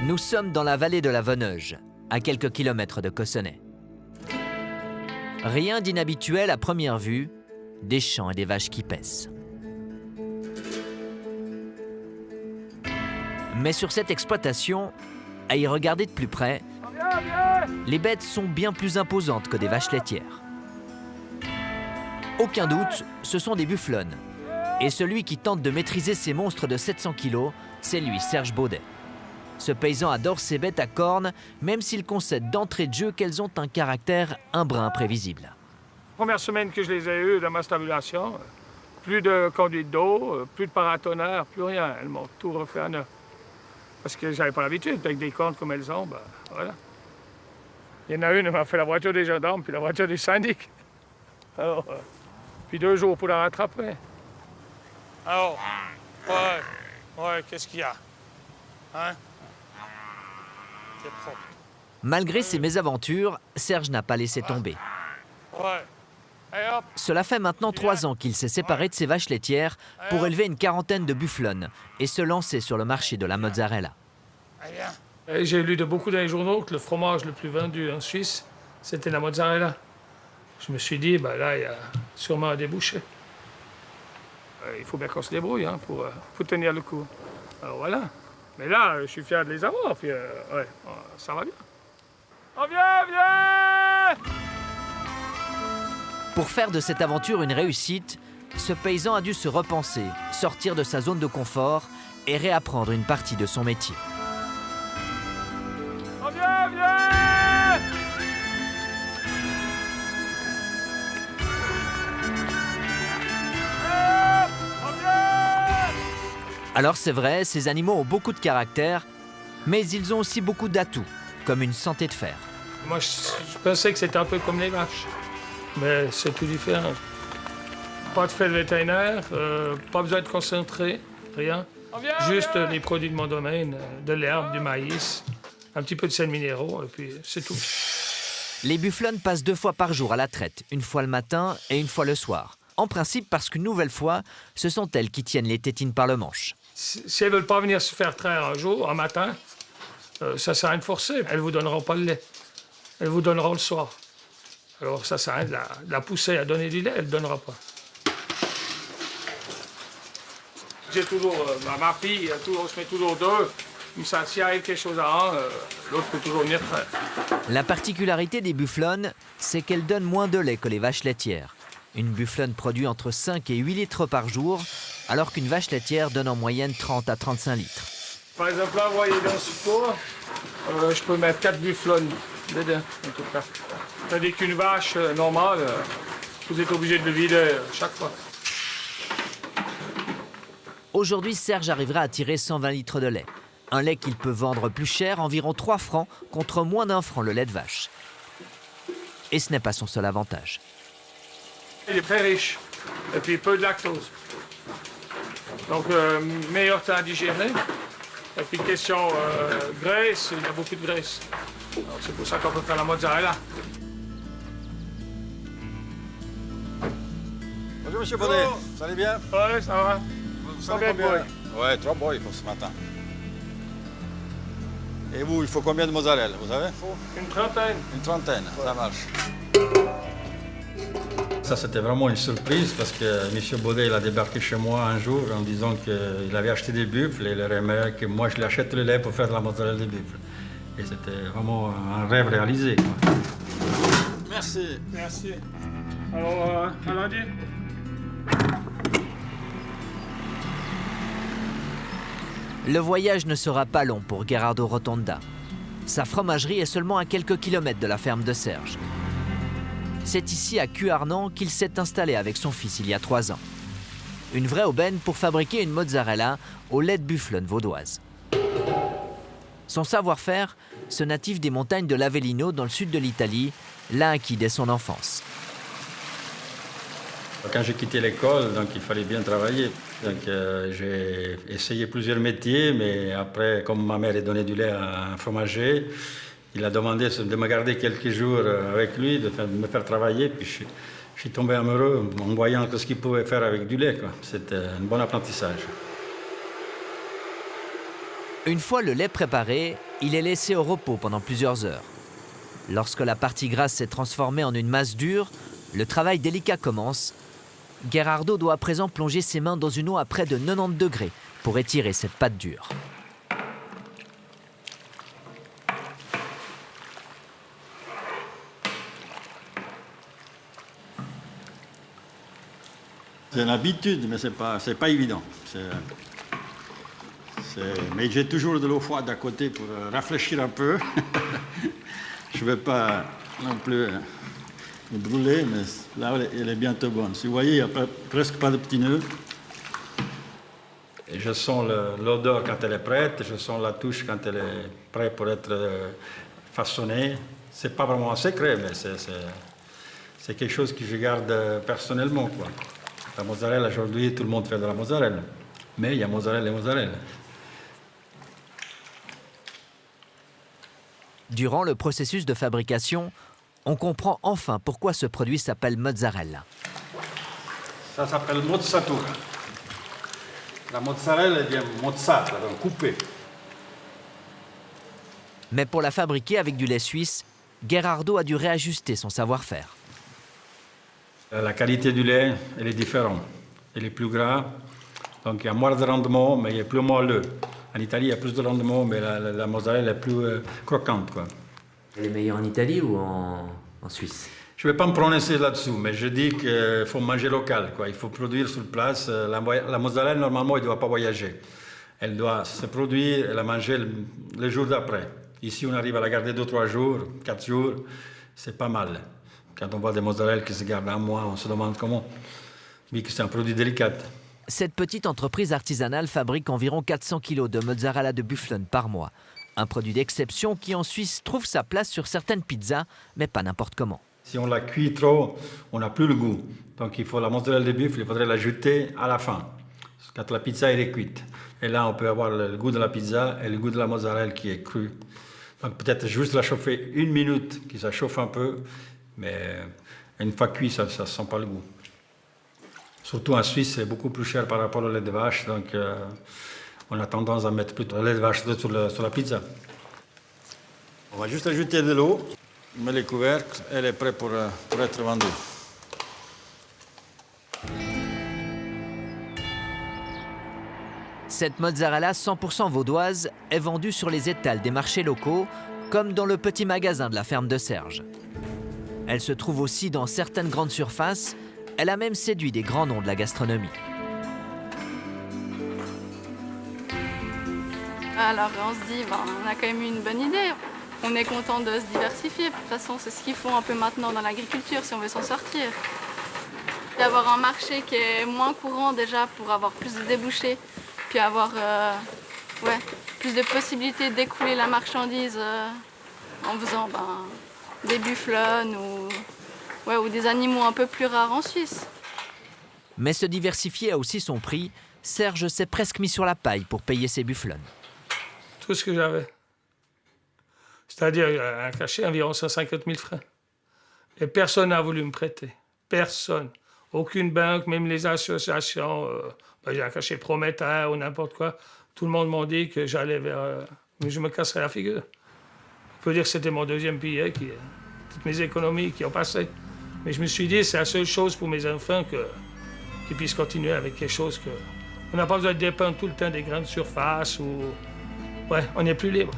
Nous sommes dans la vallée de la Venneuge, à quelques kilomètres de Cossonay. Rien d'inhabituel à première vue, des champs et des vaches qui paissent. Mais sur cette exploitation, à y regarder de plus près, les bêtes sont bien plus imposantes que des vaches laitières. Aucun doute, ce sont des bufflonnes. Et celui qui tente de maîtriser ces monstres de 700 kg, c'est lui, Serge Baudet. Ce paysan adore ces bêtes à cornes, même s'il concède d'entrée de jeu qu'elles ont un caractère un brin imprévisible. Première semaine que je les ai eues dans ma stabulation, plus de conduite d'eau, plus de paratonnerre, plus rien. Elles m'ont tout refait à neuf. Parce que j'avais pas l'habitude, avec des cornes comme elles ont, ben voilà. Il y en a une, elle m'a fait la voiture des gendarmes, puis la voiture du syndic. Alors, puis 2 jours pour la rattraper. Alors, ouais, qu'est-ce qu'il y a? Hein? C'est propre. Malgré ses mésaventures, Serge n'a pas laissé tomber. Ouais. Et hop. Cela fait maintenant 3 ans qu'il s'est séparé de ses vaches laitières pour élever une quarantaine de bufflonnes et se lancer sur le marché de la mozzarella. J'ai lu de beaucoup dans les journaux que le fromage le plus vendu en Suisse, c'était la mozzarella. Je me suis dit, ben là, il y a sûrement un débouché. Il faut bien qu'on se débrouille hein, pour tenir le coup. Alors voilà. Mais là, je suis fier de les avoir, puis ouais, ça va bien. Oh, viens! Pour faire de cette aventure une réussite, ce paysan a dû se repenser, sortir de sa zone de confort et réapprendre une partie de son métier. Oh, viens! Alors c'est vrai, ces animaux ont beaucoup de caractère, mais ils ont aussi beaucoup d'atouts, comme une santé de fer. Moi, je pensais que c'était un peu comme les vaches, mais c'est tout différent. Pas de frais de vétérinaire, pas besoin de concentrer, rien. Juste les produits de mon domaine, de l'herbe, du maïs, un petit peu de sels minéraux, et puis c'est tout. Les bufflonnes passent 2 fois par jour à la traite, une fois le matin et une fois le soir. En principe parce qu'une nouvelle fois, ce sont elles qui tiennent les tétines par le manche. Si elles ne veulent pas venir se faire traire un jour, un matin, ça sert à rien de forcer. Elles ne vous donneront pas le lait. Elles vous donneront le soir. Alors ça sert à rien de la pousser à donner du lait, elle ne donnera pas. J'ai toujours, ma fille, on se met toujours 2. Comme ça, s'il arrive quelque chose à un, l'autre peut toujours venir traire. La particularité des bufflonnes, c'est qu'elles donnent moins de lait que les vaches laitières. Une bufflonne produit entre 5 et 8 litres par jour, alors qu'une vache laitière donne en moyenne 30 à 35 litres. Par exemple, là, vous voyez dans ce pot, je peux mettre 4 bufflonnes dedans, en tout cas. Tandis qu'une vache normale, vous êtes obligé de le vider chaque fois. Aujourd'hui, Serge arrivera à tirer 120 litres de lait. Un lait qu'il peut vendre plus cher, environ 3 francs, contre moins d'1 franc le lait de vache. Et ce n'est pas son seul avantage. Il est très riche, et puis peu de lactose. Donc, meilleur temps à digérer. Et puis, question graisse, il y a beaucoup de graisse. C'est pour ça qu'on peut faire la mozzarella. Bonjour, monsieur Baudet. Ça allez bien? Oui, ça va. Combien de boys? Ouais, 3 boys pour ce matin. Et vous, il faut combien de mozzarella, vous savez? Une trentaine. Une trentaine, ça marche. Ça, c'était vraiment une surprise parce que M. Baudet il a débarqué chez moi un jour en disant qu'il avait acheté des buffles et il aimerait que moi je lui achète le lait pour faire de la mozzarella de buffle. Et c'était vraiment un rêve réalisé, quoi. Merci. Merci. Alors, à lundi. Le voyage ne sera pas long pour Gerardo Rotonda. Sa fromagerie est seulement à quelques kilomètres de la ferme de Serge. C'est ici, à Cuarnan, qu'il s'est installé avec son fils il y a 3 ans. Une vraie aubaine pour fabriquer une mozzarella au lait de bufflonne vaudoise. Son savoir-faire, ce natif des montagnes de l'Avellino dans le sud de l'Italie, l'a acquis dès son enfance. Quand j'ai quitté l'école, donc il fallait bien travailler. Donc j'ai essayé plusieurs métiers, mais après, comme ma mère donnait du lait à un fromager, il a demandé de me garder quelques jours avec lui, de me faire travailler. Puis je suis tombé amoureux en voyant ce qu'il pouvait faire avec du lait, quoi. C'était un bon apprentissage. Une fois le lait préparé, il est laissé au repos pendant plusieurs heures. Lorsque la partie grasse s'est transformée en une masse dure, le travail délicat commence. Gerardo doit à présent plonger ses mains dans une eau à près de 90 degrés pour étirer cette pâte dure. C'est une habitude, mais c'est pas évident. Mais j'ai toujours de l'eau froide à côté pour rafraîchir un peu. Je ne vais pas non plus me brûler, mais là, elle est bientôt bonne. Si vous voyez, il n'y a presque pas de petits nœuds. Et je sens l'odeur quand elle est prête, je sens la touche quand elle est prête pour être façonnée. Ce n'est pas vraiment un secret, mais c'est quelque chose que je garde personnellement, quoi. La mozzarella, aujourd'hui, tout le monde fait de la mozzarella. Mais il y a mozzarella et mozzarella. Durant le processus de fabrication, on comprend enfin pourquoi ce produit s'appelle mozzarella. Ça s'appelle mozzatura. La mozzarella vient mozzata, donc coupée. Mais pour la fabriquer avec du lait suisse, Gerardo a dû réajuster son savoir-faire. La qualité du lait, elle est différente. Elle est plus gras, donc il y a moins de rendement, mais il est plus moelleux. En Italie, il y a plus de rendement, mais la mozzarella est plus croquante, quoi. Elle est meilleure en Italie ou en Suisse? Je ne vais pas me prononcer là-dessous, mais je dis qu'il faut manger local, quoi. Il faut produire sur place. La mozzarella, normalement, elle ne doit pas voyager. Elle doit se produire et la manger le jour d'après. Ici, on arrive à la garder 2-3 jours, 4 jours, c'est pas mal. Quand on voit des mozzarella qui se gardent un mois, on se demande comment, vu que c'est un produit délicat. Cette petite entreprise artisanale fabrique environ 400 kg de mozzarella de bufflone par mois. Un produit d'exception qui en Suisse trouve sa place sur certaines pizzas, mais pas n'importe comment. Si on la cuit trop, on n'a plus le goût. Donc il faut la mozzarella de buffle, il faudrait la jeter à la fin, quand la pizza est cuite. Et là, on peut avoir le goût de la pizza et le goût de la mozzarella qui est crue. Donc peut-être juste la chauffer 1 minute, que ça chauffe un peu, mais une fois cuit, ça ne sent pas le goût. Surtout en Suisse, c'est beaucoup plus cher par rapport au lait de vache, donc on a tendance à mettre plutôt le lait de vache sur la pizza. On va juste ajouter de l'eau, on met les couvercles, elle est prête pour être vendue. Cette mozzarella 100% vaudoise est vendue sur les étals des marchés locaux, comme dans le petit magasin de la ferme de Serge. Elle se trouve aussi dans certaines grandes surfaces. Elle a même séduit des grands noms de la gastronomie. Alors on se dit, on a quand même eu une bonne idée. On est content de se diversifier. De toute façon, c'est ce qu'il faut un peu maintenant dans l'agriculture si on veut s'en sortir. D'avoir un marché qui est moins courant déjà pour avoir plus de débouchés, puis avoir plus de possibilités d'écouler la marchandise en faisant des bufflons ou des animaux un peu plus rares en Suisse. Mais se diversifier a aussi son prix. Serge s'est presque mis sur la paille pour payer ses bufflons. Tout ce que j'avais. C'est-à-dire un cachet environ 150 000 francs. Et personne n'a voulu me prêter. Personne. Aucune banque, même les associations. J'ai un cachet prometteur ou n'importe quoi. Tout le monde m'a dit que j'allais vers... mais je me casserais la figure. On peut dire que c'était mon deuxième billet, toutes mes économies qui ont passé. Mais je me suis dit, c'est la seule chose pour mes enfants qu'ils puissent continuer avec quelque chose que... On n'a pas besoin de dépendre tout le temps des grandes surfaces ou... Ouais, on est plus libre.